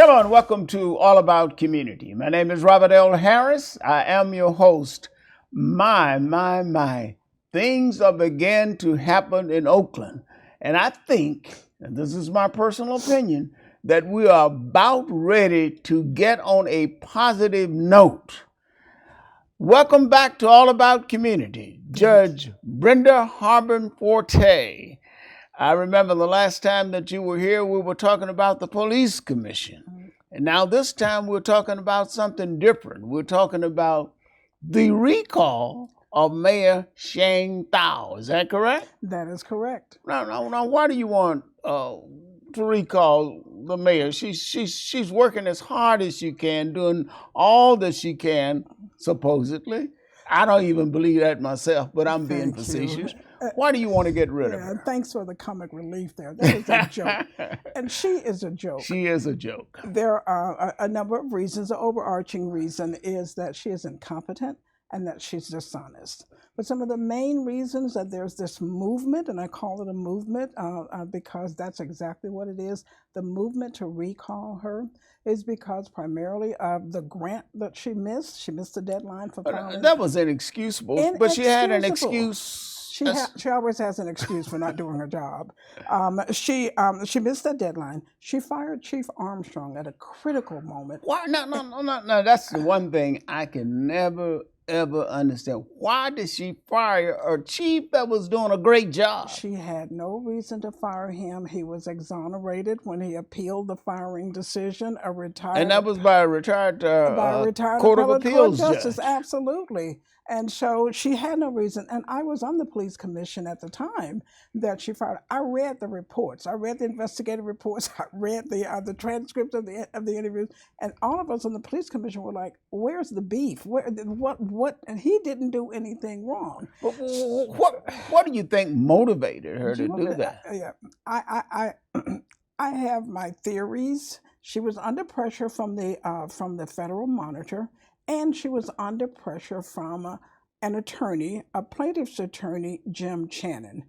Hello and welcome to All About Community. My name is Robert L. Harris. I am your host. My. Things are beginning to happen in Oakland. And I think, and this is my personal opinion, that we are about ready to get on a positive note. Welcome back to All About Community. Judge Brenda Harbin Forte. I remember the last time that you were here, we were talking about the police commission. And now this time we're talking about something different. We're talking about the recall of Mayor Shane Thao. Is that correct? That is correct. Now, why do you want to recall the mayor? She's working as hard as she can, doing all that she can, supposedly. I don't even believe that myself, but I'm being facetious. Why do you want to get rid of her? Thanks for the comic relief there. That is a joke. And she is a joke. She is a joke. There are a number of reasons. The overarching reason is that she is incompetent and that she's dishonest. But some of the main reasons that there's this movement, and I call it a movement because that's exactly what it is, the movement to recall her is because primarily of the grant that she missed. She missed the deadline for filing. That was inexcusable, but she had an excuse. She always has an excuse for not doing her job. She missed that deadline. She fired Chief Armstrong at a critical moment. Why? No. That's the one thing I can never, ever understand. Why did she fire a chief that was doing a great job? She had no reason to fire him. He was exonerated when he appealed the firing decision. And that was by a retired Court of Appeals justice. Absolutely. And so she had no reason. And I was on the police commission at the time that she fired. I read the reports. I read the investigative reports. I read the transcripts of the interviews. And all of us on the police commission were like, "Where's the beef? What?" And he didn't do anything wrong. What do you think motivated her to do that? Yeah, I have my theories. She was under pressure from the Federal Monitor. And she was under pressure from an attorney, a plaintiff's attorney, Jim Channon.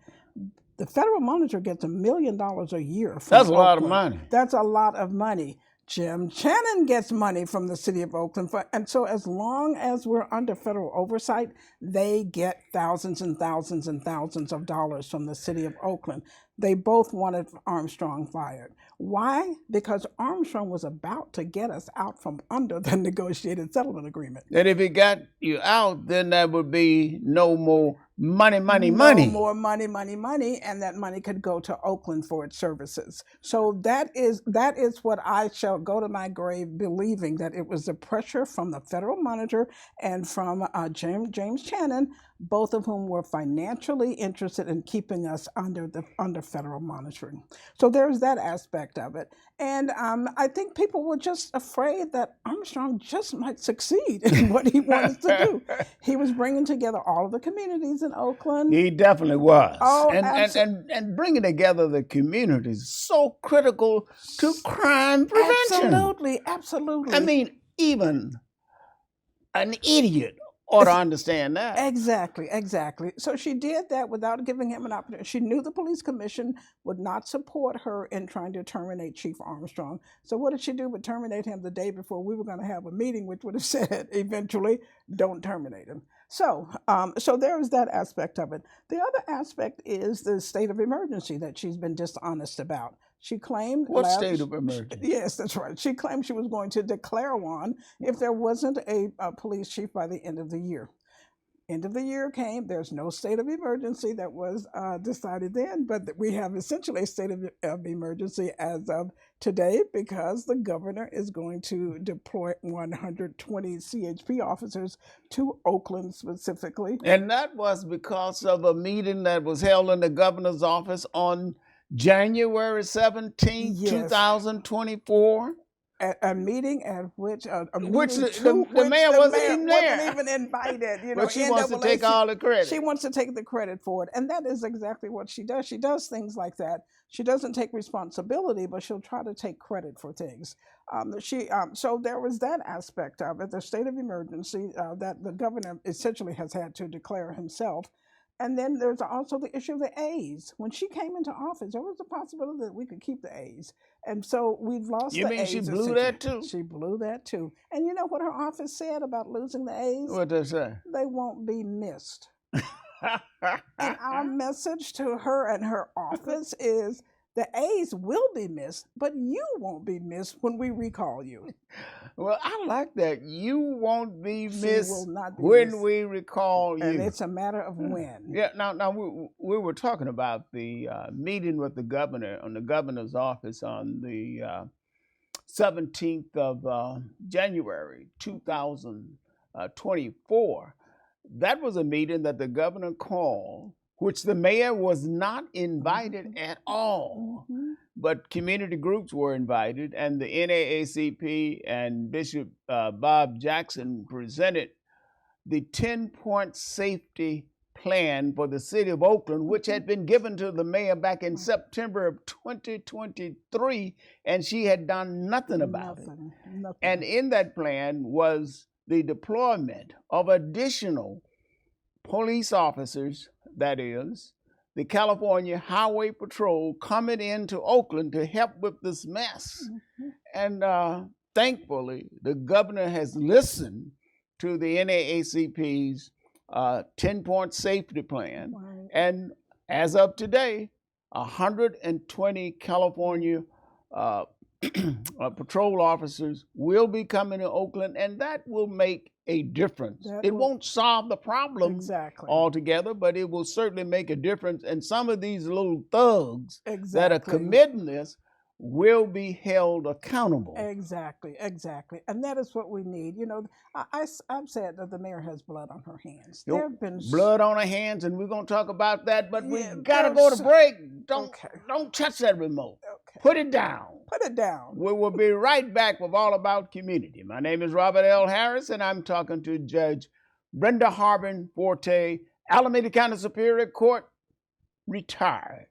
The Federal Monitor gets $1 million a year. That's a lot of money. That's a lot of money. Jim Channon gets money from the city of Oakland. And so as long as we're under federal oversight, they get thousands and thousands and thousands of dollars from the city of Oakland. They both wanted Armstrong fired. Why? Because Armstrong was about to get us out from under the negotiated settlement agreement. And if he got you out, then there would be no more money. No more money, and that money could go to Oakland for its services. So that is what I shall go to my grave believing, that it was the pressure from the Federal Monitor and from James Channon, both of whom were financially interested in keeping us under federal monitoring. So there's that aspect of it. And I think people were just afraid that Armstrong just might succeed in what he wanted to do. He was bringing together all of the communities in Oakland. He definitely was. Oh, and bringing together the communities is so critical to crime prevention. Absolutely. I mean, even an idiot ought to understand that. Exactly. So she did that without giving him an opportunity. She knew the police commission would not support her in trying to terminate Chief Armstrong. So what did she do but terminate him the day before we were going to have a meeting, which would have said eventually, don't terminate him. So there was that aspect of it. The other aspect is the state of emergency that she's been dishonest about. She claimed... What state of emergency? Yes, that's right. She claimed she was going to declare one if there wasn't a police chief by the end of the year. End of the year came. There's no state of emergency that was decided then, but we have essentially a state of emergency as of today because the governor is going to deploy 120 CHP officers to Oakland specifically. And that was because of a meeting that was held in the governor's office on January 17, Yes. 2024. A meeting at which the mayor wasn't even invited. But she wants to take all the credit. She wants to take the credit for it, and that is exactly what she does. She does things like that. She doesn't take responsibility, but she'll try to take credit for things. So there was that aspect of it, the state of emergency that the governor essentially has had to declare himself. And then there's also the issue of the A's. When she came into office, there was a possibility that we could keep the A's. And so we've lost You the mean A's. she blew that too? She blew that too. And you know what her office said about losing the A's? What they say? They won't be missed. And our message to her and her office is the A's will be missed, but you won't be missed when we recall you. Well, I like that. You won't be She missed will not be when missed. we recall you. And it's a matter of when. Yeah. Now we were talking about the meeting with the governor on the governor's office on the 17th of January 2024. That was a meeting that the governor called, which the mayor was not invited at all. But community groups were invited, and the NAACP and Bishop Bob Jackson presented the 10-point safety plan for the city of Oakland, which had been given to the mayor back in September of 2023, and she had done nothing about it. And in that plan was the deployment of additional police officers, that is, the California Highway Patrol coming into Oakland to help with this mess. And thankfully, the governor has listened to the NAACP's 10-point safety plan. And as of today, 120 California patrol officers will be coming to Oakland, and that will make a difference. It won't solve the problem altogether, but it will certainly make a difference. And some of these little thugs that are committing this will be held accountable. Exactly. And that is what we need. You know, I've said that the mayor has blood on her hands. There have been blood on her hands, and we're going to talk about that, but we got to go to break. Don't touch that remote. Put it down. Put it down. We will be right back with All About Community. My name is Robert L. Harris, and I'm talking to Judge Brenda Harbin Forte, Alameda County Superior Court, retired.